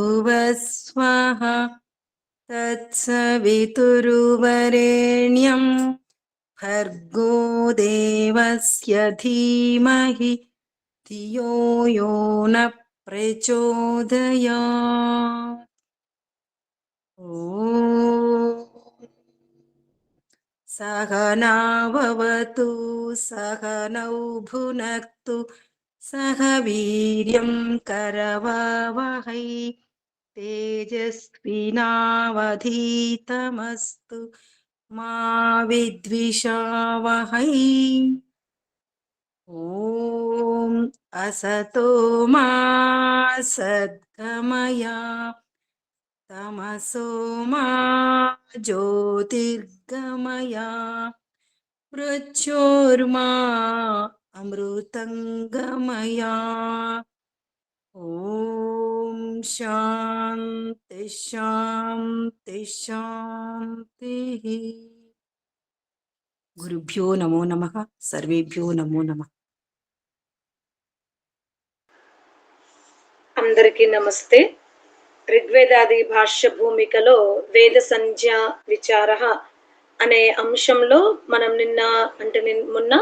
భూర్భువస్వః తత్సవితుర్వరేణ్యం భర్గో దేవస్య ధీమహి ధియో యో న ప్రచోదయాత్. సహనావవతు సహనౌ భునక్తు సహ వీర్యం కరవావహై తేజస్వినావధీతమస్తు మా విద్విషావహై. ఓం అసతో మా సద్గమయ తమసో మా జ్యోతిర్గమయ మృత్యోర్మా అమృతంగమయ. ఓం శాంతి శాంతి శాంతి. గురుభ్యో నమో నమః. సర్వేభ్యో నమో నమః. అందరికీ నమస్తే. ఋగ్వేదాది భాష్య భూమికలో వేద సంధ్య విచార అనే అంశంలో మనం మొన్న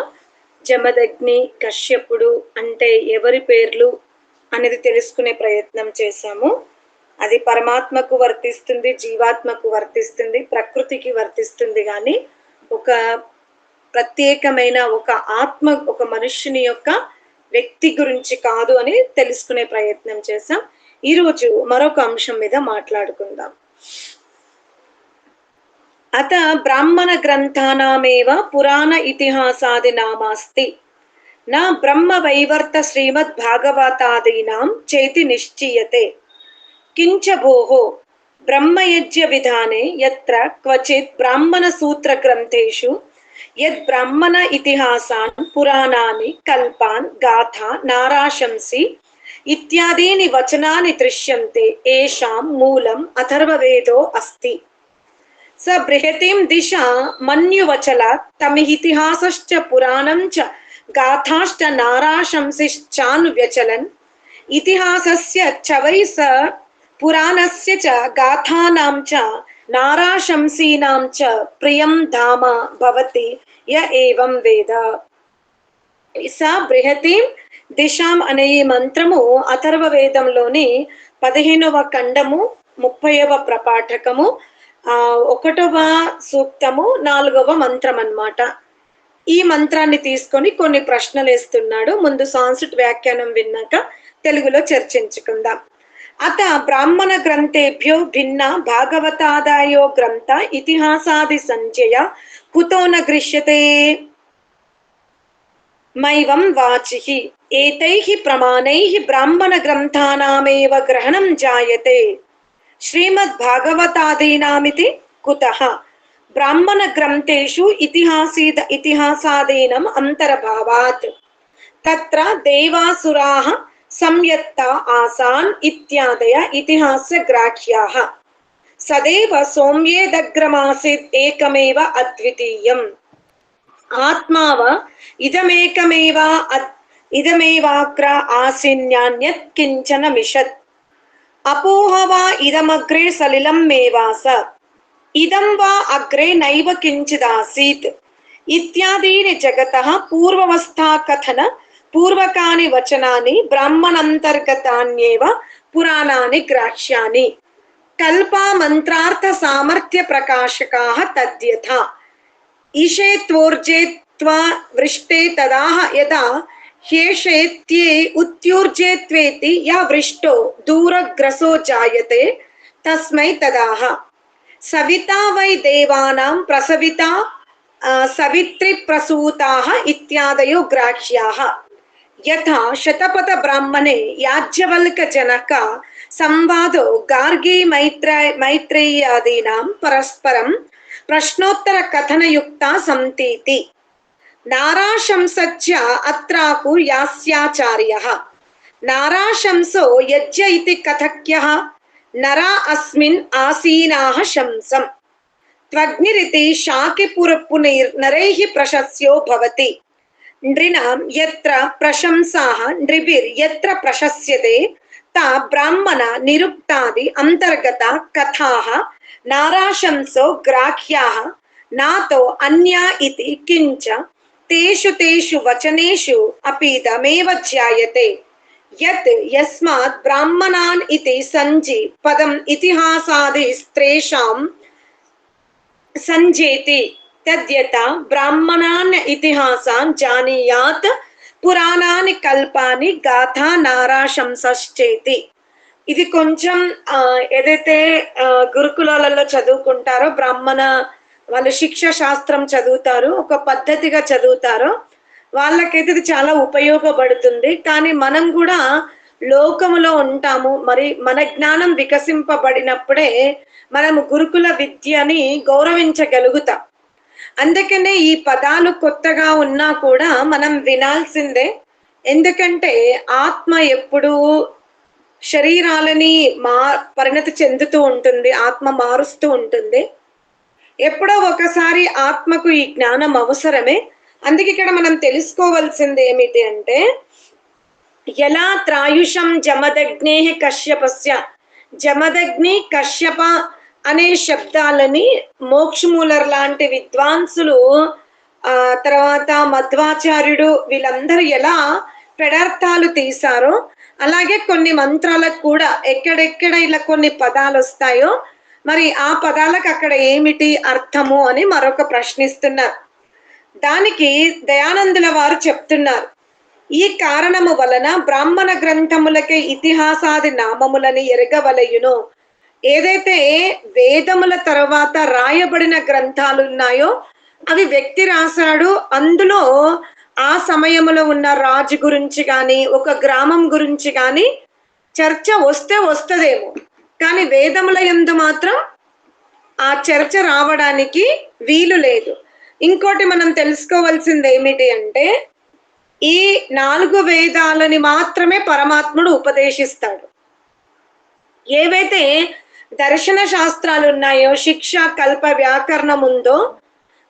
జమదగ్ని కశ్యపుడు అంటే ఎవరి పేర్లు అనేది తెలుసుకునే ప్రయత్నం చేశాము. అది పరమాత్మకు వర్తిస్తుంది, జీవాత్మకు వర్తిస్తుంది, ప్రకృతికి వర్తిస్తుంది. కానీ ఒక ప్రత్యేకమైన ఒక ఆత్మ, ఒక మనుష్యుని యొక్క వ్యక్తి గురించి కాదు అని తెలుసుకునే ప్రయత్నం చేశాం. ఈరోజు మరొక అంశం మీద మాట్లాడుకుందాం. అత బ్రాహ్మణ గ్రంథానామేవ పురాణ ఇతిహాసాది నామాస్తి నా బ్రహ్మ వైవర్త శ్రీమద్ భాగవతాదీనాం చేతి నిశ్చీయతే కించ భోః బ్రహ్మయజ్ఞ విధానే యత్ర క్వచిత్ బ్రాహ్మణ సూత్ర గ్రంథేషు యద్ బ్రాహ్మణ ఇతిహాసాన్ పురాణాని కల్పాన్ గాథా నారాశంసి ఇత్యాదీని వచనాని దృశ్యంతే ఏషాం మూలం అథర్వవేదో అస్తి. స బృహతిం దిశ మన్యువచలాత్ తమితిహాసశ్చ పురాణం చ గాథాశ్చ నారాశంసిశ్చాన్వ్యచలన్ ఇతిహాసస్య చ వై స పురాణస్య చ గాథానాం చ నారాశంసీనాం చ ప్రియం ధామ భవతి య ఏవం వేద. స బృహతిం దిశాం అనే ఈ మంత్రము అథర్వ వేదంలోని 15వ ఖండము 30వ ప్రపాఠకము 1వ సూక్తము 4వ మంత్రం అన్నమాట. ఈ మంత్రాన్ని తీసుకొని కొన్ని ప్రశ్నలు వేస్తున్నాడు. ముందు సాంస్క్రిట్ వ్యాఖ్యానం విన్నాక తెలుగులో చర్చించుకుందాం. అత బ్రాహ్మణ గ్రంథేభ్యో భిన్న భాగవతాదాయో గ్రంథ ఇతిహాసాది సంజయ కుతో న గృహ్యతే మైవం వాచిః ఏతైః ప్రమాణైః బ్రాహ్మణ గ్రంథానామేవ గ్రహణం జాయతే శ్రీమద్ భాగవతాదీనామితి కుతః బ్రాహ్మణ గ్రంథేషు ఇతిహాసాదీనం అంతర్భావాత్ తత్ర దేవాసురాః సంయత్త ఆసాన్ ఇత్యాదయ ఇతిహాస గ్రాహ్యాః సదేవ సౌమ్యేదగ్రమాసీత్ ఏకమేవ అద్వితీయం ఆత్మావ ఇదమేవాగ్ర ఆసిన్యాన్యత్ కించన మిషత్ అపోహ వా ఇదమగ్రే సలిలం మేవాస ఇదం వా అగ్రే నైవ కించిదాసీత్ ఇత్యాదీని జగతః పూర్వవస్థా కథన పూర్వకాని వచనాని బ్రాహ్మణంతర్గతాన్యేవ పురాణాని గ్రాహ్యాని కల్పా మంత్రార్థ సామర్థ్య ప్రకాశకాః తద్యథా ఈశే త్వోర్జే త్వా వృష్టే తదాహ యదా హ్యేషేత్యే ఉత్యూర్జే త్వేతి యా వృష్టో దూరగ్రసో జాయతే తస్మై తదాహ సవితా వై దేవానాం ప్రసవితా సవిత్రి ప్రసూతాః ఇత్యాదయో గ్రాహ్యాః యథా శతపథ బ్రాహ్మణే యాజ్ఞవల్క జనక సంవాదో గార్గీ మైత్రేయాదీనాం పరస్పరం ప్రశ్నోత్తర కథనయుక్తా సంతీతి నారాశంసచ్చ అత్రాకు యాస్యాచార్యః నారాశంసో యజ్ఞ ఇతి కథక్యః నరా అస్మిన్ ఆసీనాః శంసం త్వగ్నిరితి శాకిపురపునైర్ నరైః ప్రశస్యో భవతి నృణాం యత్ర ప్రశంసాః నృభిర్యత్ర ప్రశస్యతే తా బ్రాహ్మణ నిరుక్తాది అంతర్గత కథాః నారాశంసో గ్రాహ్యాః నాతో అన్యా ఇతి కించ తేషు తేషు వచనేషు అపీదమేవ ధ్యాయతే యత్ యస్మాత్ బ్రాహ్మణాన్ ఇతి సంజి పదం ఇతిహాసాదిస్త్రేషాం సంజేతి తద్యత బ్రాహ్మణాన్ ఇతిహాసాన్ జానీయాత్ పురాణాని కల్పాని గాథా నారాశంసశ్చేతి. ఇది కొంచెం ఏదైతే గురుకులాలలో చదువుకుంటారో బ్రాహ్మణ వాళ్ళు శిక్ష శాస్త్రం చదువుతారు, ఒక పద్ధతిగా చదువుతారో వాళ్ళకైతే ఇది చాలా ఉపయోగపడుతుంది. కానీ మనం కూడా లోకములో ఉంటాము, మరి మన జ్ఞానం వికసింపబడినప్పుడే మనము గురుకుల విద్యని గౌరవించగలుగుతాం. అందుకనే ఈ పదాలు కొత్తగా ఉన్నా కూడా మనం వినాల్సిందే. ఎందుకంటే ఆత్మ ఎప్పుడు శరీరాలని పరిణతి చెందుతూ ఉంటుంది, ఆత్మ మారుస్తూ ఉంటుంది. ఎప్పుడో ఒకసారి ఆత్మకు ఈ జ్ఞానం అవసరమే. అందుకే ఇక్కడ మనం తెలుసుకోవాల్సింది ఏమిటి అంటే, ఎలా త్రాయుషం జమదగ్నే కశ్యపస్య, జమదగ్ని కశ్యప అనే శబ్దాలని మోక్షమూలర్ లాంటి విద్వాంసులు తర్వాత మధ్వాచార్యుడు వీళ్ళందరూ ఎలా పెడార్థాలు తీశారో అలాగే కొన్ని మంత్రాలకు కూడా ఎక్కడెక్కడ ఇలా కొన్ని పదాలు వస్తాయో మరి ఆ పదాలకు అక్కడ ఏమిటి అర్థము అని మరొక ప్రశ్నిస్తున్నారు. దానికి దయానందుల వారు చెప్తున్నారు, ఈ కారణము వలన బ్రాహ్మణ గ్రంథములకే ఇతిహాసాది నామములని ఎరగవలయును. ఏదైతే వేదముల తర్వాత రాయబడిన గ్రంథాలు ఉన్నాయో అవి వ్యక్తి రాశాడు, అందులో ఆ సమయంలో ఉన్న రాజు గురించి కానీ ఒక గ్రామం గురించి కానీ చర్చ వస్తదేమో, కానీ వేదముల యందు మాత్రం ఆ చర్చ రావడానికి వీలు లేదు. ఇంకోటి మనం తెలుసుకోవాల్సింది ఏమిటి అంటే, ఈ 4 వేదాలని మాత్రమే పరమాత్ముడు ఉపదేశిస్తాడు. ఏవైతే దర్శన శాస్త్రాలు ఉన్నాయో, శిక్ష కల్ప వ్యాకరణం ఉందో,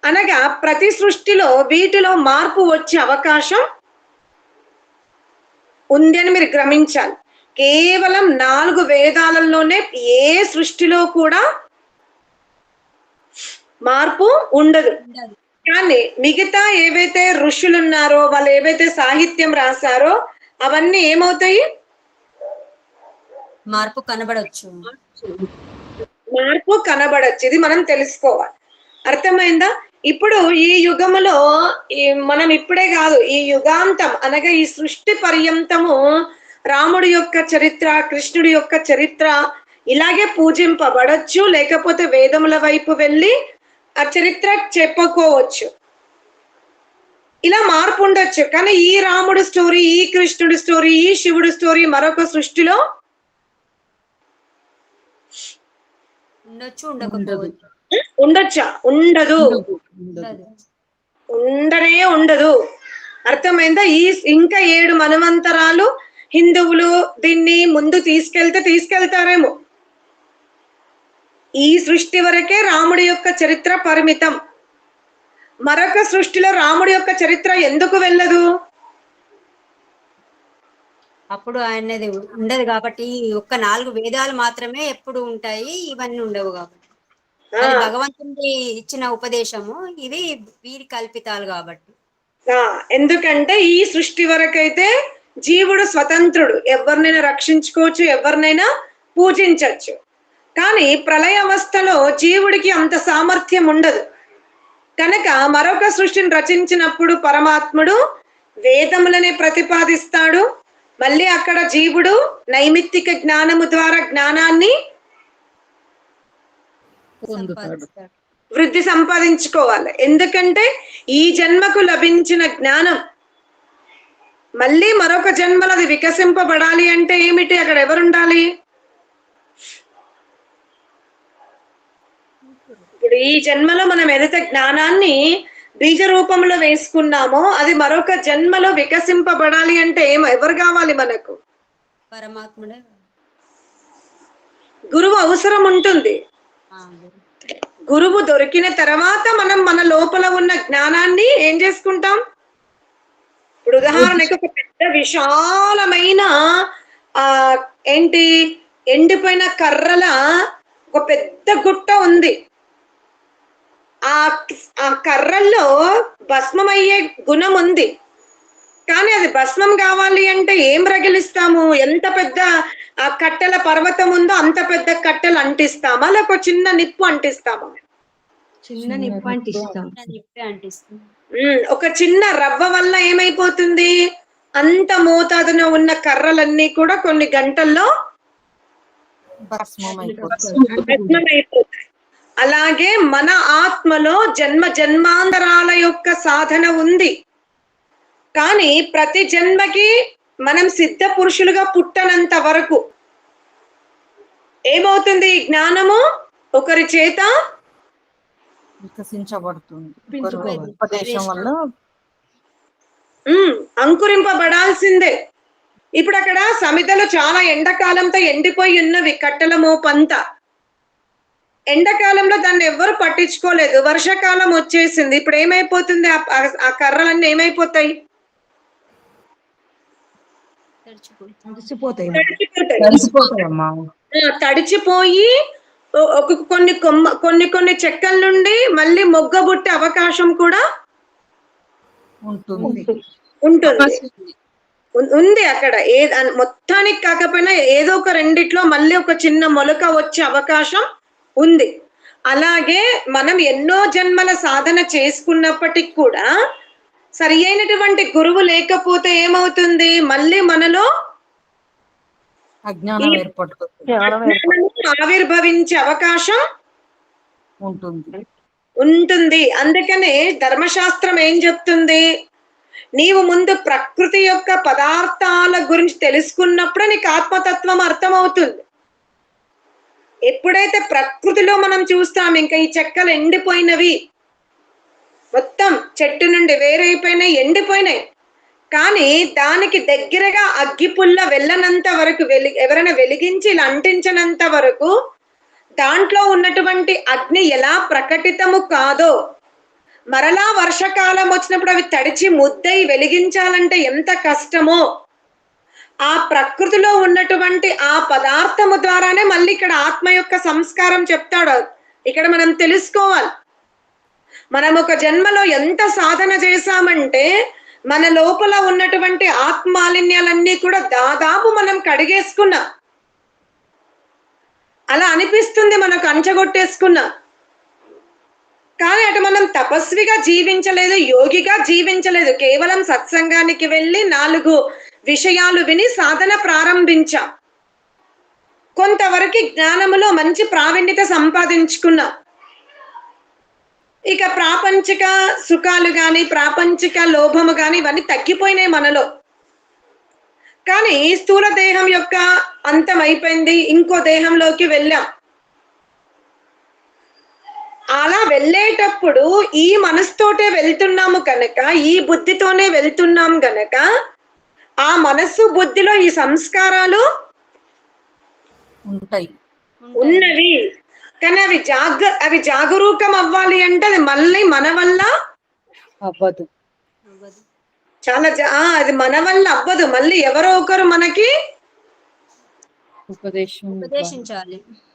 అనగా ప్రతి సృష్టిలో వీటిలో మార్పు వచ్చే అవకాశం ఉంది అని మీరు గమనించాలి. కేవలం 4 వేదాలలోనే ఏ సృష్టిలో కూడా మార్పు ఉండదు. కానీ మిగతా ఏవైతే ఋషులు ఉన్నారో వాళ్ళు ఏవైతే సాహిత్యం రాశారో అవన్నీ ఏమవుతాయి, మార్పు కనబడొచ్చు. ఇది మనం తెలుసుకోవాలి. అర్థమైందా? ఇప్పుడు ఈ యుగములో మనం ఇప్పుడే కాదు, ఈ యుగాంతం అనగా ఈ సృష్టి పర్యంతము రాముడి యొక్క చరిత్ర, కృష్ణుడి యొక్క చరిత్ర ఇలాగే పూజింపబడచ్చు, లేకపోతే వేదముల వైపు వెళ్ళి ఆ చరిత్ర చెప్పుకోవచ్చు. ఇలా మార్పు ఉండొచ్చు. కానీ ఈ రాముడు స్టోరీ, ఈ కృష్ణుడి స్టోరీ, ఈ శివుడు స్టోరీ మరొక సృష్టిలో ఉండొచ్చు, ఉండకపోవచ్చు. ఉండొచ్చా? ఉండదు, ఉండదు. అర్థమైందా? ఇంకా 7 మన్వంతరాలు హిందువులు దీన్ని ముందు తీసుకెళ్తారేమో. ఈ సృష్టి వరకే రాముడి యొక్క చరిత్ర పరిమితం. మరొక సృష్టిలో రాముడి యొక్క చరిత్ర ఎందుకు వెళ్ళదు? అప్పుడు ఆయనది ఉండదు కాబట్టి, ఒక్క 4 వేదాలు మాత్రమే ఎప్పుడు ఉంటాయి, ఇవన్నీ ఉండవు కాబట్టి. భగవంతుడి ఇచ్చిన ఉపదేశము, ఇవి వీరి కల్పితాలు కాబట్టి. ఎందుకంటే ఈ సృష్టి వరకైతే జీవుడు స్వతంత్రుడు, ఎవరినైనా రక్షించుకోవచ్చు, ఎవరినైనా పూజించవచ్చు. కానీ ప్రళయ అవస్థలో జీవుడికి అంత సామర్థ్యం ఉండదు. కనుక మరొక సృష్టిని రచించినప్పుడు పరమాత్ముడు వేదములనే ప్రతిపాదిస్తాడు. మళ్ళీ అక్కడ జీవుడు నైమిత్తిక జ్ఞానము ద్వారా జ్ఞానాన్ని వృద్ధి సంపాదించుకోవాలి. ఎందుకంటే ఈ జన్మకు లభించిన జ్ఞానం మళ్ళీ మరొక జన్మలో అది వికసింపబడాలి అంటే ఏమిటి? అక్కడ ఎవరుండాలి? ఇప్పుడు ఈ జన్మలో మనం ఏదైతే జ్ఞానాన్ని బీజ రూపంలో వేసుకున్నామో అది మరొక జన్మలో వికసింపబడాలి అంటే ఎవరు కావాలి మనకు? పరమాత్ముడే. గురువు అవసరం ఉంటుంది. గురువు దొరికిన తర్వాత మనం మన లోపల ఉన్న జ్ఞానాన్ని ఏం చేసుకుంటాం? ఇప్పుడు ఉదాహరణకు ఒక పెద్ద విశాలమైన ఆ ఏంటి ఎండిపోయిన కర్రల ఒక పెద్ద గుట్ట ఉంది. ఆ కర్రల్లో భస్మం అయ్యే గుణం ఉంది. కానీ అది భస్మం కావాలి అంటే ఏం రగిలిస్తాము? ఎంత పెద్ద ఆ కట్టెల పర్వతం ఉందో అంత పెద్ద కట్టెలు అంటిస్తామా, లేక చిన్న నిప్పు అంటిస్తామా? చిన్న నిప్పు అంటిస్తాం. నిప్పే అంటిస్తుంది. ఒక చిన్న రవ్వ వల్ల ఏమైపోతుంది? అంత మోతాదున ఉన్న కర్రలన్నీ కూడా కొన్ని గంటల్లో భస్మం భస్మమైపోతాయి. అలాగే మన ఆత్మలో జన్మ జన్మాంతరాల యొక్క సాధన ఉంది. కానీ ప్రతి జన్మకి మనం సిద్ధ పురుషులుగా పుట్టనంత వరకు ఏమవుతుంది? ఈ జ్ఞానము ఒకరి చేత వికసించబడుతుంది. ఉపదేశం వల్ల అంకురింపబడాల్సిందే. ఇప్పుడు అక్కడ సమితలు చాలా ఎండాకాలంతో ఎండిపోయి ఉన్నవి, కట్టెల మోపంతా. ఎండాకాలంలో దాన్ని ఎవ్వరు పట్టించుకోలేదు. వర్షాకాలం వచ్చేసింది. ఇప్పుడు ఏమైపోతుంది? ఆ కర్రలన్నీ ఏమైపోతాయి? తడిచిపోయి కొన్ని చెక్కల నుండి మళ్ళీ మొగ్గబుట్టే అవకాశం కూడా ఉంది అక్కడ. మొత్తానికి కాకపోయినా ఏదో ఒక రెండిట్లో మళ్ళీ ఒక చిన్న మొలక వచ్చే అవకాశం ఉంది. అలాగే మనం ఎన్నో జన్మల సాధన చేసుకున్నప్పటికి కూడా సరి అయినటువంటి గురువు లేకపోతే ఏమవుతుంది? మళ్ళీ మనలో అజ్ఞానం ఆవిర్భవించే అవకాశం ఉంటుంది. అందుకనే ధర్మశాస్త్రం ఏం చెప్తుంది? నీవు ముందు ప్రకృతి యొక్క పదార్థాల గురించి తెలుసుకున్నప్పుడే నీకు ఆత్మతత్వం అర్థమవుతుంది. ఎప్పుడైతే ప్రకృతిలో మనం చూస్తాం, ఇంకా ఈ చెక్కలు ఎండిపోయినవి, మొత్తం చెట్టు నుండి వేరైపోయినాయి, ఎండిపోయినాయి. కానీ దానికి దగ్గరగా అగ్గిపుల్ల వెళ్ళనంత వరకు, ఎవరైనా వెలిగించి ఇలా అంటించినంత వరకు దాంట్లో ఉన్నటువంటి అగ్ని ఎలా ప్రకటితము కాదో, మరలా వర్షాకాలం వచ్చినప్పుడు అవి తడిచి ముద్దయి వెలిగించాలంటే ఎంత కష్టమో, ఆ ప్రకృతిలో ఉన్నటువంటి ఆ పదార్థము ద్వారానే మళ్ళీ ఇక్కడ ఆత్మ యొక్క సంస్కారం చెప్తాడు. ఇక్కడ మనం తెలుసుకోవాలి, మనం ఒక జన్మలో ఎంత సాధన చేశామంటే మన లోపల ఉన్నటువంటి ఆత్మాలిన్యాలన్నీ కూడా దాదాపు మనం కడిగేసుకున్నాం. అలా అనిపిస్తుంది, మనకు అంచగొట్టేసుకున్నాం. కానీ అటు మనం తపస్విగా జీవించలేదు, యోగిగా జీవించలేదు. కేవలం సత్సంగానికి వెళ్ళి 4 విషయాలు విని సాధన ప్రారంభించాం. కొంతవరకు జ్ఞానములో మంచి ప్రావీణ్యత సంపాదించుకున్నాం. ఇక ప్రాపంచిక సుఖాలు గాని, ప్రాపంచిక లోభము గాని ఇవన్నీ తగ్గిపోయినాయి మనలో. కానీ స్థూల దేహం యొక్క అంతం అయిపోయింది, ఇంకో దేహంలోకి వెళ్ళాం. అలా వెళ్ళేటప్పుడు ఈ మనసుతోటే వెళ్తున్నాము కనుక, ఈ బుద్ధితోనే వెళ్తున్నాం గనక ఆ మనస్సు బుద్ధిలో ఈ సంస్కారాలు ఉన్నవి. కానీ అవి జాగరూకం అవ్వాలి అంటే అది మళ్ళీ మన వల్ల అవ్వదు. అది మన వల్ల అవ్వదు. మళ్ళీ ఎవరో ఒకరు మనకి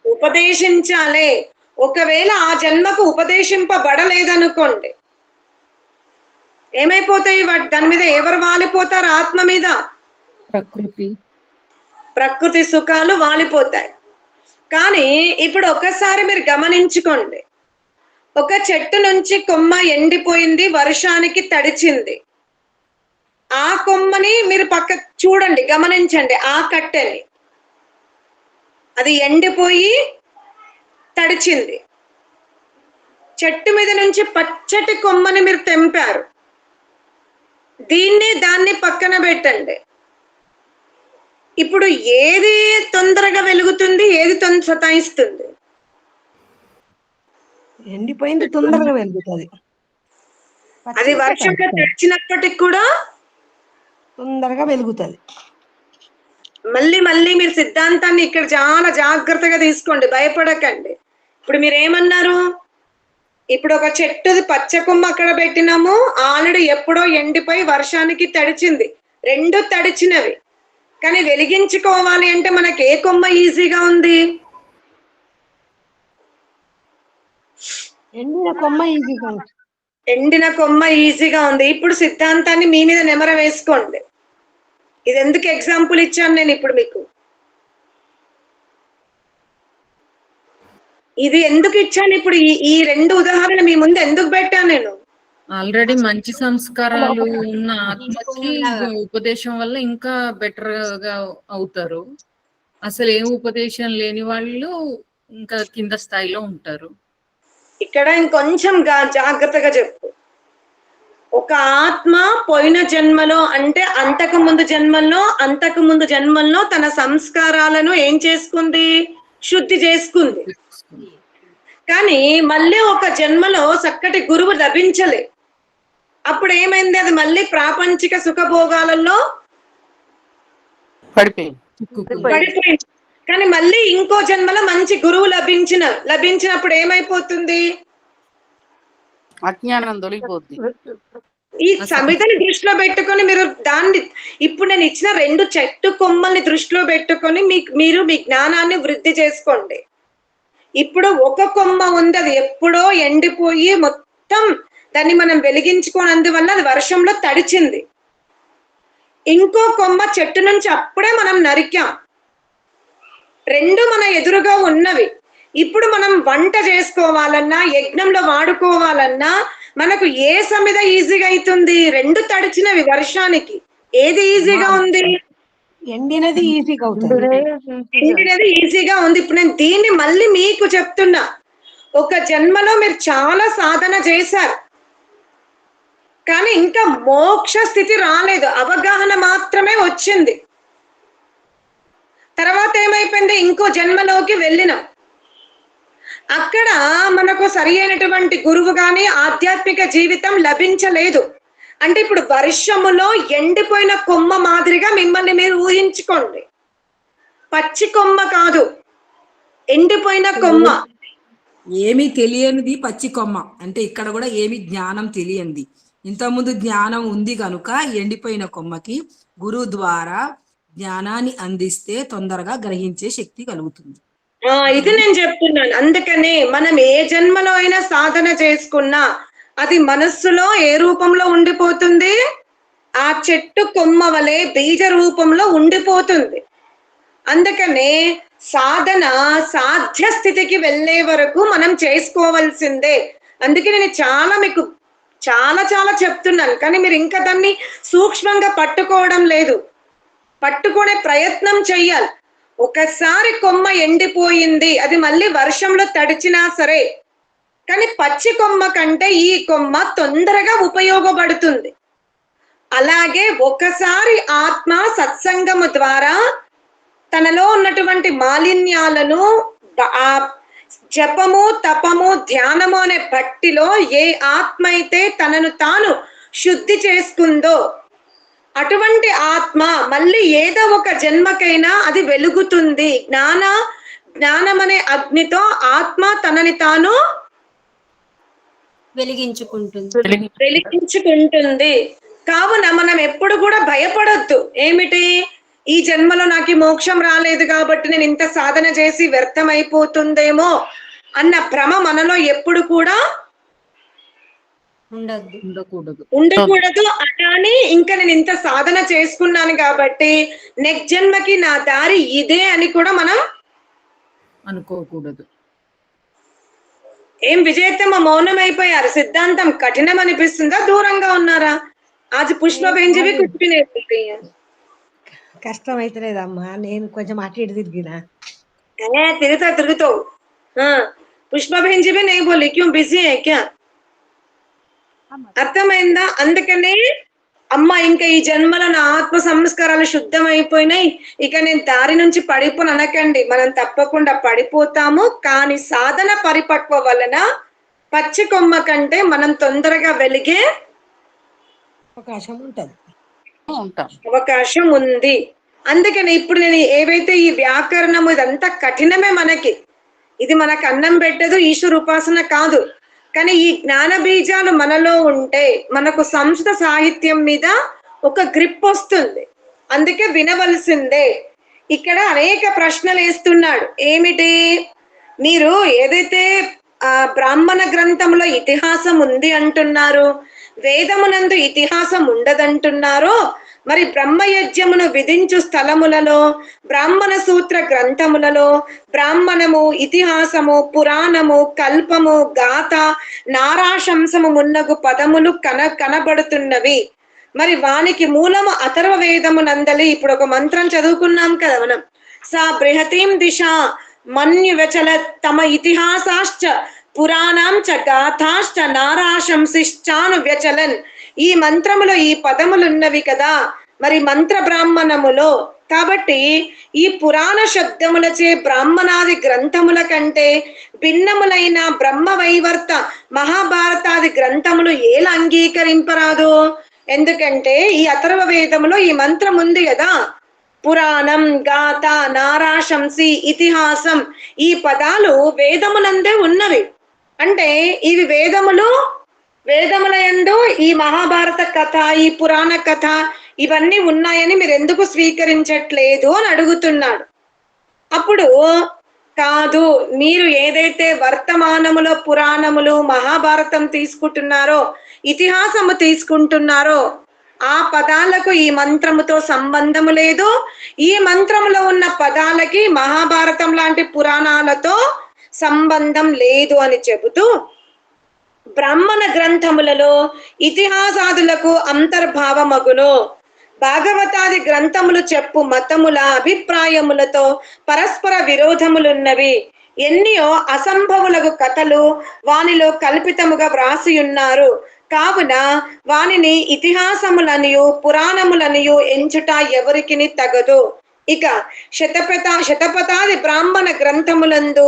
ఉపదేశించాలి. ఒకవేళ ఆ జన్మకు ఉపదేశింపబడలేదనుకోండి, ఏమైపోతాయి? దాని మీద ఎవరు వాలిపోతారు? ఆత్మ మీద ప్రకృతి సుఖాలు వాలిపోతాయి. కానీ ఇప్పుడు ఒకసారి మీరు గమనించుకోండి, ఒక చెట్టు నుంచి కొమ్మ ఎండిపోయింది, వర్షానికి తడిచింది. ఆ కొమ్మని మీరు పక్క చూడండి, గమనించండి. ఆ కట్టెని అది ఎండిపోయి తడిచింది. చెట్టు మీద నుంచి పచ్చటి కొమ్మని మీరు తెంపారు. దాన్ని పక్కన పెట్టండి. ఇప్పుడు ఏది తొందరగా వెలుగుతుంది, ఏది అది వర్షంలో తడిచినప్పటికి కూడా తొందరగా వెలుగుతుంది. మళ్ళీ మళ్ళీ మీరు సిద్ధాంతాన్ని ఇక్కడ చాలా జాగ్రత్తగా తీసుకోండి, భయపడకండి. ఇప్పుడు మీరు ఏమన్నారు, ఇప్పుడు ఒక చెట్టుది పచ్చ కొమ్మ అక్కడ పెట్టినాము, ఆల్రెడీ ఎప్పుడో ఎండిపోయి వర్షానికి తడిచింది, రెండు తడిచినవి. కానీ వెలిగించుకోవాలి అంటే మనకి ఏ కొమ్మ ఈజీగా ఉంది? ఎండిన కొమ్మ ఈజీగా ఉంటుంది. ఎండిన కొమ్మ ఈజీగా ఉంది. ఇప్పుడు సిద్ధాంతాన్ని మీ మీద నెమర వేసుకోండి. ఇది ఎందుకు ఎగ్జాంపుల్ ఇచ్చాను నేను ఇప్పుడు మీకు, ఇది ఎందుకు ఇచ్చాను ఇప్పుడు, ఈ రెండు ఉదాహరణలు మీ ముందు ఎందుకు పెట్టాను నేను? ఆల్రెడీ మంచి సంస్కారాలు ఉన్న ఆత్మకి ఉపదేశం వల్ల ఇంకా బెటర్ గా అవుతారు. అసలు ఏం ఉపదేశం లేని వాళ్ళు ఇంకా కింద స్థాయిలో ఉంటారు. ఇక్కడ ఇంకొంచెం జాగ్రత్తగా చెప్పు. ఒక ఆత్మ పోయిన జన్మలో అంటే అంతకు ముందు జన్మల్లో తన సంస్కారాలను ఏం చేసుకుంది? శుద్ధి చేసుకుంది. కానీ మళ్ళీ ఒక జన్మలో చక్కటి గురువు లభించలే. అప్పుడు ఏమైంది? అది మళ్ళీ ప్రాపంచిక సుఖభోగాలలో పడిపోయింది. కానీ మళ్ళీ ఇంకో జన్మలో మంచి గురువు లభించినప్పుడు ఏమైపోతుంది? అజ్ఞానం తొలగిపోద్ది. ఈ సమితిని దృష్టిలో పెట్టుకొని మీరు దాన్ని, ఇప్పుడు నేను ఇచ్చిన రెండు చెట్టు కొమ్మల్ని దృష్టిలో పెట్టుకొని మీరు మీ జ్ఞానాన్ని వృద్ధి చేసుకోండి. ఇప్పుడు ఒక కొమ్మ ఉంది, అది ఎప్పుడో ఎండిపోయి మొత్తం దాన్ని మనం వెలిగించుకోనందువల్ల అది వర్షంలో తడిచింది. ఇంకో కొమ్మ చెట్టు నుంచి అప్పుడే మనం నరికాం. రెండు మన ఎదురుగా ఉన్నవి. ఇప్పుడు మనం వంట చేసుకోవాలన్నా, యజ్ఞంలో వాడుకోవాలన్నా మనకు ఏ సమిద ఈజీగా అవుతుంది? రెండు తడిచినవి వర్షానికి. ఏది ఈజీగా ఉంది? ఎండినది ఈజీగా అవుతుంది. ఎండినది ఈజీగా ఉంది. ఇప్పుడు నేను దీన్ని మళ్ళీ మీకు చెప్తున్నా. ఒక జన్మలో మీరు చాలా సాధన చేశారు, కానీ ఇంకా మోక్ష స్థితి రాలేదు, అవగాహన మాత్రమే వచ్చింది. తర్వాత ఏమైపోయింది? ఇంకో జన్మలోకి వెళ్ళినాం. అక్కడ మనకు సరి అయినటువంటి గురువు గాని ఆధ్యాత్మిక జీవితం లభించలేదు. అంటే ఇప్పుడు వర్షములో ఎండిపోయిన కొమ్మ మాదిరిగా మిమ్మల్ని మీరు ఊహించుకోండి. పచ్చి కొమ్మ కాదు, ఎండిపోయిన కొమ్మ. ఏమీ తెలియనిది పచ్చి కొమ్మ అంటే ఇక్కడ కూడా ఏమి జ్ఞానం తెలియంది. ఇంతకుముందు జ్ఞానం ఉంది కనుక ఎండిపోయిన కొమ్మకి గురువు ద్వారా జ్ఞానాన్ని అందిస్తే తొందరగా గ్రహించే శక్తి కలుగుతుంది. ఇది నేను చెప్తున్నాను. అందుకనే మనం ఏ జన్మలో అయినా సాధన చేసుకున్నా అది మనస్సులో ఏ రూపంలో ఉండిపోతుంది? ఆ చెట్టు కొమ్మ వలె బీజ రూపంలో ఉండిపోతుంది. అందుకనే సాధన సాధ్య స్థితికి వెళ్ళే వరకు మనం చేసుకోవాల్సిందే. అందుకే నేను మీకు చాలా చెప్తున్నాను, కానీ మీరు ఇంకా దాన్ని సూక్ష్మంగా పట్టుకోవడం లేదు. పట్టుకునే ప్రయత్నం చెయ్యాలి. ఒకసారి కొమ్మ ఎండిపోయింది, అది మళ్ళీ వర్షంలో తడిచినా సరే, కానీ పచ్చి కొమ్మ కంటే ఈ కొమ్మ తొందరగా ఉపయోగపడుతుంది. అలాగే ఒకసారి ఆత్మ సత్సంగము ద్వారా తనలో ఉన్నటువంటి మాలిన్యాలను జపము, తపము, ధ్యానము అనే భట్టిలో ఏ ఆత్మ అయితే తనను తాను శుద్ధి చేసుకుందో అటువంటి ఆత్మ మళ్ళీ ఏదో ఒక జన్మకైనా అది వెలుగుతుంది. జ్ఞానం అనే అగ్నితో ఆత్మ తనని తాను వెలిగించుకుంటుంది. కావున మనం ఎప్పుడు కూడా భయపడొద్దు. ఏమిటి, ఈ జన్మలో నాకు మోక్షం రాలేదు కాబట్టి నేను ఇంత సాధన చేసి వ్యర్థం అయిపోతుందేమో అన్న భ్రమ మనలో ఎప్పుడు కూడా ఉండకూడదు. అలానే ఇంకా నేను ఇంత సాధన చేసుకున్నాను కాబట్టి నెక్స్ట్ జన్మకి నా దారి ఇదే అని కూడా మనం అనుకోకూడదు. ఏం విజేతమ్మ మౌనం అయిపోయారు? సిద్ధాంతం కఠినం అనిపిస్తుందా? దూరంగా ఉన్నారా? అది పుష్ప బెంజవి కుట్టినే కష్టం అయితలేదమ్మా, నేను కొంచెం అటు ఇటు తిరిగినా. తిరుగుతావు. పుష్ప బెంజవి నే బోలి క్యూ బిజీ హై క్యా? అర్థమైందా? అందుకనే అమ్మ ఇంకా ఈ జన్మలో నా ఆత్మ సంస్కారాలు శుద్ధమైపోయినాయి, ఇక నేను దారి నుంచి పడిపోను అనకండి. మనం తప్పకుండా పడిపోతాము, కానీ సాధన పరిపక్వ వలన పచ్చి కొమ్మ కంటే మనం తొందరగా వెలిగే అవకాశం ఉంటది. ఉంటాం. అవకాశం ఉంది. అందుకని ఇప్పుడు నేను ఏవైతే ఈ వ్యాకరణము ఇదంతా కఠినమే మనకి, ఇది మనకు అన్నం పెట్టదు, ఈశ్వర ఉపాసన కాదు. కానీ ఈ జ్ఞాన బీజాలు మనలో ఉంటే మనకు సంస్కృత సాహిత్యం మీద ఒక గ్రిప్ వస్తుంది. అందుకే వినవలసిందే. ఇక్కడ అనేక ప్రశ్నలు వేస్తున్నాడు. ఏమిటి, మీరు ఏదైతే బ్రాహ్మణ గ్రంథంలో ఇతిహాసం ఉంది అంటున్నారు, వేదమునందు ఇతిహాసం ఉండదంటున్నారో, మరి బ్రహ్మయజ్ఞమును విధించు స్థలములలో, బ్రాహ్మణ సూత్ర గ్రంథములలో బ్రాహ్మణము, ఇతిహాసము, పురాణము, కల్పము, గాథ, నారాశంసము మున్నగు పదములు కనబడుతున్నవి. మరి వానికి మూలము అథర్వ వేదము నందలి. ఇప్పుడు ఒక మంత్రం చదువుకున్నాం కదా మనం, సా బృహతీం దిశ మన్యువచల తమ ఇతిహాసాశ్చ పురాణాంచ గాథాశ్చ నారాశంసిశ్చాను వ్యచలన్. ఈ మంత్రములో ఈ పదములున్నవి కదా మరి మంత్ర బ్రాహ్మణములో. కాబట్టి ఈ పురాణ శబ్దములచే బ్రాహ్మణాది గ్రంథముల కంటే భిన్నములైన బ్రహ్మ వైవర్త మహాభారతాది గ్రంథములు ఏలా అంగీకరింపరాదు? ఎందుకంటే ఈ అథర్వ వేదములో ఈ మంత్రం ఉంది కదా, పురాణం, గాథ, నారాశంసి, ఇతిహాసం, ఈ పదాలు వేదమునందే ఉన్నవి. అంటే ఇవి వేదముల యందు ఈ మహాభారత కథ, ఈ పురాణ కథ ఇవన్నీ ఉన్నాయని మీరు ఎందుకు స్వీకరించట్లేదు అని అడుగుతున్నాడు. అప్పుడు కాదు, మీరు ఏదైతే వర్తమానములో పురాణములు, మహాభారతం తీసుకుంటున్నారో, ఇతిహాసము తీసుకుంటున్నారో, ఆ పదాలకు ఈ మంత్రముతో సంబంధము లేదు. ఈ మంత్రములో ఉన్న పదాలకి మహాభారతం లాంటి పురాణాలతో సంబంధం లేదు అని చెబుతూ, బ్రాహ్మణ గ్రంథములలో ఇతిహాసాదులకు అంతర్భావమగును, భాగవతాది గ్రంథములు చెప్పు మతముల అభిప్రాయములతో పరస్పర విరోధములున్నవి. ఎన్నో అసంభవులకు కథలు వానిలో కల్పితముగా వ్రాసియున్నారు. కావున వానిని ఇతిహాసములనియు పురాణములనియు ఎంచుట ఎవరికిని తగదు. ఇక శతపథాది బ్రాహ్మణ గ్రంథములందు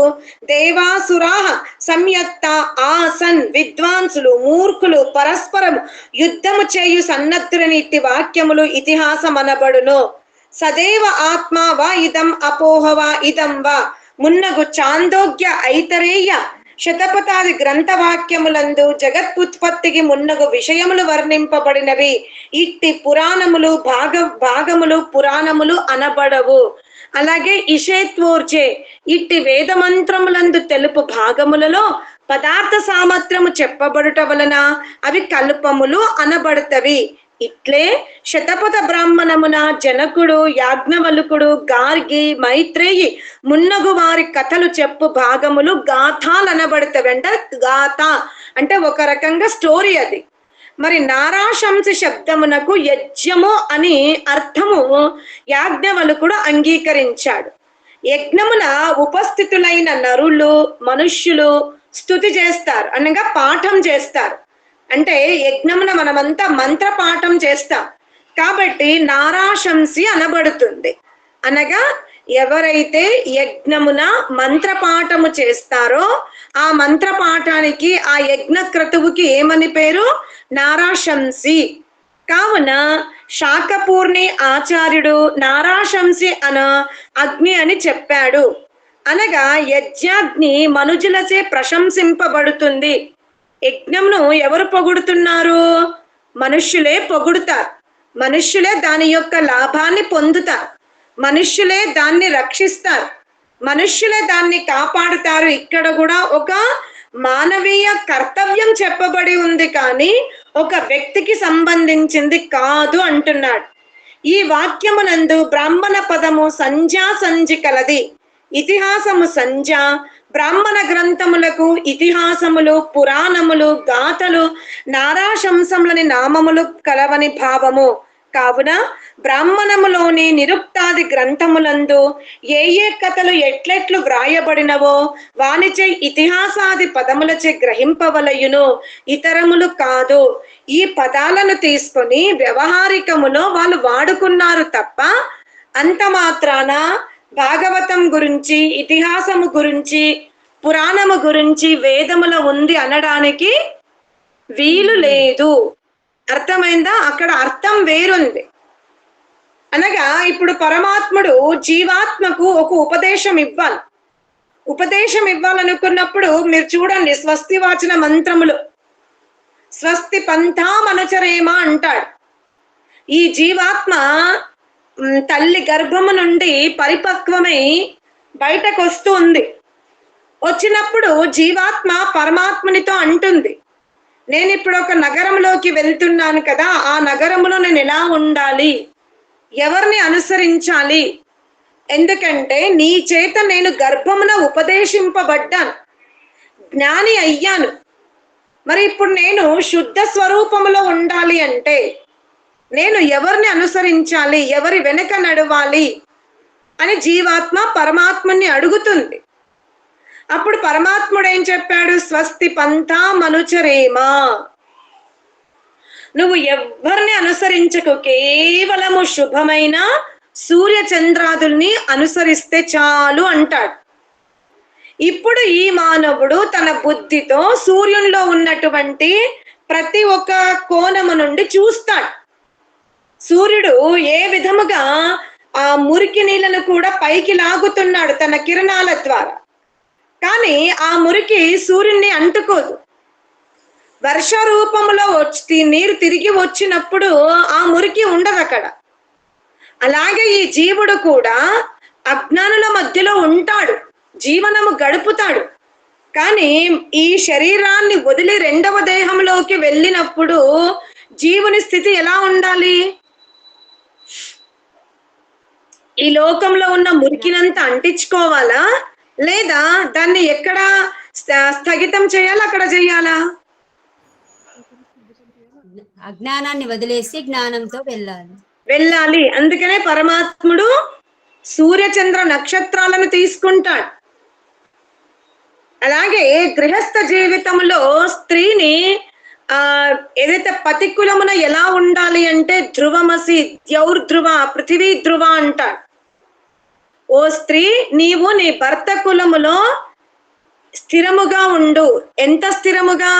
దేవాసురాహ సంయత్త ఆసన్, విద్వాంసులు మూర్ఖులు పరస్పరం యుద్ధము చేయు సన్నద్ధులని ఇట్టి వాక్యములు ఇతిహాసమనబడును. సదేవ ఆత్మ వా ఇదం అపోహవా ఇదం వా మున్నగు చాందోగ్య ఐతరేయ శతపథాది గ్రంథవాక్యములందు జగత్పుత్పత్తికి మున్నగు విషయములు వర్ణింపబడినవి. ఇట్టి పురాణములు భాగములు పురాణములు అనబడవు. అలాగే ఇషేత్వోర్చే ఇట్టి వేదమంత్రములందు తెలుపు భాగములలో పదార్థ సామర్థ్యము చెప్పబడుట వలన అవి కల్పములు అనబడతవి. ఇట్లే శతపథ బ్రాహ్మణమున జనకుడు, యాజ్ఞవల్కుడు, గార్గి, మైత్రేయి మున్నగు వారి కథలు చెప్పు భాగములు గాథాలు అనబడతవి. అంటే గాథ అంటే ఒక రకంగా స్టోరీ అది. మరి నారాశంసి శబ్దమునకు యజ్ఞము అని అర్థము యాజ్ఞవల్కుడు అంగీకరించాడు. యజ్ఞమున ఉపస్థితులైన నరులు, మనుష్యులు స్తుతి చేస్తారు, అనగా పాఠం చేస్తారు. అంటే యజ్ఞమున మనమంతా మంత్ర పాఠం చేస్తాం కాబట్టి నారాశంసి అనబడుతుంది. అనగా ఎవరైతే యజ్ఞమున మంత్రపాఠము చేస్తారో ఆ మంత్రపాఠానికి, ఆ యజ్ఞ క్రతువుకి ఏమని పేరు? నారాశంసి. కావున శాకపూర్ణి ఆచార్యుడు నారాశంసి అన అగ్ని అని చెప్పాడు. అనగా యజ్ఞాగ్ని మనుజులచే ప్రశంసింపబడుతుంది. యజ్ఞంను ఎవరు పొగుడుతున్నారు? మనుష్యులే పొగుడుతారు. మనుష్యులే దాని యొక్క లాభాన్ని పొందుతారు. మనుష్యులే దాన్ని రక్షిస్తారు. మనుష్యులే దాన్ని కాపాడుతారు. ఇక్కడ కూడా ఒక మానవీయ కర్తవ్యం చెప్పబడి ఉంది, కానీ ఒక వ్యక్తికి సంబంధించింది కాదు అంటున్నాడు. ఈ వాక్యమునందు బ్రాహ్మణ పదము సంధ్యా సంధి కలది. ఇతిహాసము సంధ్య. బ్రాహ్మణ గ్రంథములకు ఇతిహాసములు, పురాణములు, గాథలు, నారాశంసములని నామములు కలవని భావము. కావున బ్రాహ్మణములోని నిరుక్తాది గ్రంథములందు ఏ కథలు ఎట్లెట్లు వ్రాయబడినవో వానిచే ఇతిహాసాది పదములచే గ్రహింపవలయును, ఇతరములు కాదు. ఈ పదాలను తీసుకొని వ్యవహారికములో వాళ్ళు వాడుకున్నారు తప్ప అంత మాత్రాన భాగవతం గురించి, ఇతిహాసము గురించి, పురాణము గురించి వేదములో ఉంది అనడానికి వీలు లేదు. అర్థమైందా? అక్కడ అర్థం వేరుంది. అనగా ఇప్పుడు పరమాత్ముడు జీవాత్మకు ఒక ఉపదేశం ఇవ్వాలి. ఉపదేశం ఇవ్వాలనుకున్నప్పుడు మీరు చూడండి, స్వస్తి వాచన మంత్రములు స్వస్తి పంథామనుచరేమ అంటాడు. ఈ జీవాత్మ తల్లి గర్భము నుండి పరిపక్వమై బయటకు వస్తూ ఉంది. వచ్చినప్పుడు జీవాత్మ పరమాత్మునితో అంటుంది, నేను ఇప్పుడు ఒక నగరంలోకి వెళ్తున్నాను కదా, ఆ నగరంలో నేను ఎలా ఉండాలి, ఎవరిని అనుసరించాలి, ఎందుకంటే నీ చేత నేను గర్భమున ఉపదేశింపబడ్డాను, జ్ఞాని అయ్యాను. మరి ఇప్పుడు నేను శుద్ధ స్వరూపములో ఉండాలి అంటే నేను ఎవరిని అనుసరించాలి, ఎవరి వెనక నడవాలి అని జీవాత్మ పరమాత్మని అడుగుతుంది. అప్పుడు పరమాత్ముడు ఏం చెప్పాడు? స్వస్తి పంథామనుచరేమా, నువ్వు ఎవరిని అనుసరించకు, కేవలము శుభమైన సూర్య చంద్రాదుల్ని అనుసరిస్తే చాలు అంటాడు. ఇప్పుడు ఈ మానవుడు తన బుద్ధితో సూర్యునిలో ఉన్నటువంటి ప్రతి ఒక్క కోణము నుండి చూస్తాడు. సూర్యుడు ఏ విధముగా ఆ మురికి నీళ్లను కూడా పైకి లాగుతున్నాడు తన కిరణాల ద్వారా, కానీ ఆ మురికి సూర్యుని అంటుకోదు. వర్ష రూపంలో వచ్చి నీరు తిరిగి వచ్చినప్పుడు ఆ మురికి ఉండదు అక్కడ. అలాగే ఈ జీవుడు కూడా అజ్ఞానుల మధ్యలో ఉంటాడు, జీవనము గడుపుతాడు. కానీ ఈ శరీరాన్ని వదిలి రెండవ దేహంలోకి వెళ్ళినప్పుడు జీవుని స్థితి ఎలా ఉండాలి? ఈ లోకంలో ఉన్న మురికినంతా అంటించుకోవాలా, లేదా దాన్ని ఎక్కడ స్థగితం చేయాలా, అక్కడ చేయాలా? అజ్ఞానాన్ని వదిలేసి జ్ఞానంతో వెళ్ళాలి. అందుకనే పరమాత్ముడు సూర్యచంద్ర నక్షత్రాలను తీసుకుంటాడు. అలాగే గృహస్థ జీవితంలో స్త్రీని ఏదైతే పతికులమున ఎలా ఉండాలి అంటే ధ్రువమసి ద్యౌర్ధ్రువ పృథివీ ధ్రువ అంటాడు. ఓ స్త్రీ, నీవు నీ భర్త కులములో స్థిరముగా ఉండు. ఎంత స్థిరముగా?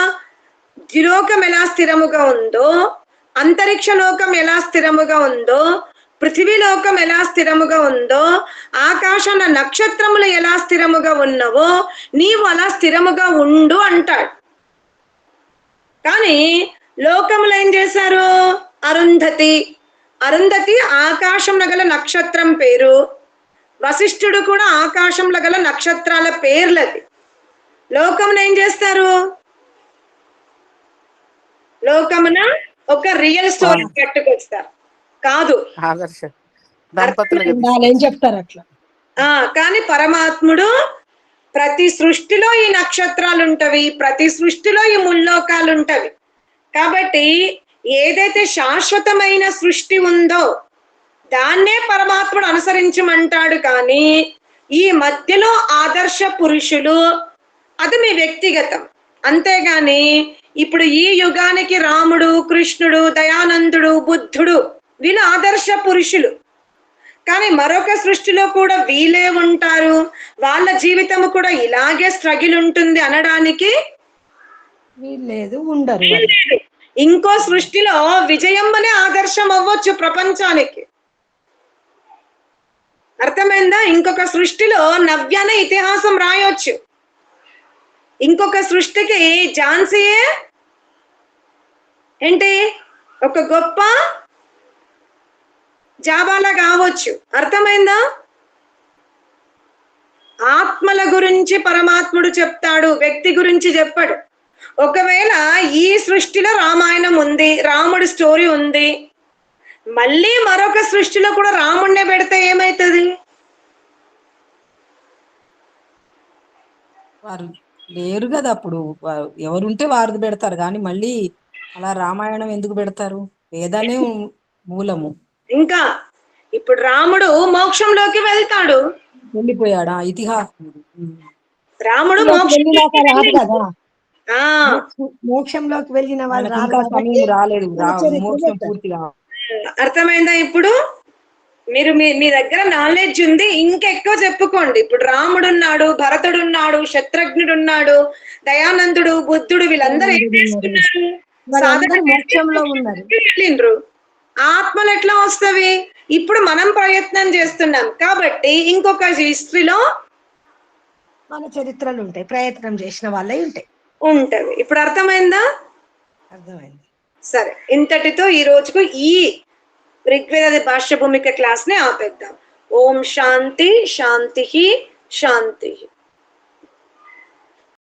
ద్యులోకం ఎలా స్థిరముగా ఉందో, అంతరిక్ష లోకం ఎలా స్థిరముగా ఉందో, పృథివీ లోకం ఎలా స్థిరముగా ఉందో, ఆకాశాన నక్షత్రములు ఎలా స్థిరముగా ఉన్నవో నీవు అలా స్థిరముగా ఉండు అంటాడు. కానీ లోకములు ఏం చేశారు? అరుంధతి ఆకాశంలో గల నక్షత్రం పేరు, వశిష్ఠుడు కూడా ఆకాశంలో గల నక్షత్రాల పేర్లది. లోకమున ఏం చేస్తారు? లోకమున ఒక రియల్ స్టోరీ పట్టుకొస్తారు కాదు, ఏం చెప్తారు అట్లా. కానీ పరమాత్ముడు ప్రతి సృష్టిలో ఈ నక్షత్రాలు ఉంటవి, ప్రతి సృష్టిలో ఈ ముల్లోకాలు ఉంటవి. కాబట్టి ఏదైతే శాశ్వతమైన సృష్టి ఉందో దాన్నే పరమాత్ముడు అనుసరించమంటాడు. కానీ ఈ మధ్యలో ఆదర్శ పురుషులు అది మీ వ్యక్తిగతం. అంతేగాని ఇప్పుడు ఈ యుగానికి రాముడు, కృష్ణుడు, దయానందుడు, బుద్ధుడు వీళ్ళు ఆదర్శ పురుషులు. కానీ మరొక సృష్టిలో కూడా వీళ్ళే ఉంటారు, వాళ్ళ జీవితము కూడా ఇలాగే స్ట్రగిల్ ఉంటుంది అనడానికి వీల్లేదు, ఉండరు. ఇంకో సృష్టిలో విజయం అనే ఆదర్శం అవ్వచ్చు ప్రపంచానికి. అర్థమైందా? ఇంకొక సృష్టిలో నవ్యాన ఇతిహాసం రాయొచ్చు. ఇంకొక సృష్టికి ఝాన్సీయే ఏంటి ఒక గొప్ప జాబాలా కావచ్చు. అర్థమైందా? ఆత్మల గురించి పరమాత్ముడు చెప్తాడు, వ్యక్తి గురించి చెప్పాడు. ఒకవేళ ఈ సృష్టిలో రామాయణం ఉంది, రాముడి స్టోరీ ఉంది, మళ్ళీ మరొక సృష్టిలో కూడా రాముడినే పెడితే ఏమైతుంది? వారు లేరు కదా అప్పుడు, ఎవరుంటే వారిది పెడతారు. కానీ మళ్ళీ అలా రామాయణం ఎందుకు పెడతారు? వేదాలే మూలము. ఇంకా ఇప్పుడు రాముడు మోక్షంలోకి వెళ్తాడు, వెళ్ళిపోయాడా? ఇతిహాసం రాముడు మోక్షంలోకి వెళ్ళిన వాళ్ళు రాలేదు, మోక్షం పూర్తిగా. అర్థమైందా? ఇప్పుడు మీరు మీ దగ్గర నాలెడ్జ్ ఉంది, ఇంకెక్కువ చెప్పుకోండి. ఇప్పుడు రాముడున్నాడు, భరతుడున్నాడు, శత్రుఘ్నుడున్నాడు, దయానందుడు, బుద్ధుడు, వీళ్ళందరూ ఏం చేసుకున్నారు? వాళ్ళందరూ మోక్షంలో ఉన్నారు. వెళ్ళిండ్రు. ఆత్మలు ఎట్లా వస్తవి? ఇప్పుడు మనం ప్రయత్నం చేస్తున్నాం కాబట్టి ఇంకొక హిస్టరీలో మన చరిత్రలు ఉంటాయి, ప్రయత్నం చేసిన వాళ్ళే ఉంటాయి. ఉంటవి. ఇప్పుడు అర్థమైందా? అర్థమైంది. సరే, ఇంతటితో ఈ రోజుకు ఈ ఋగ్వేద భాష్య భూమిక క్లాస్ ని ఆపేద్దాం. ఓం శాంతి శాంతి శాంతి.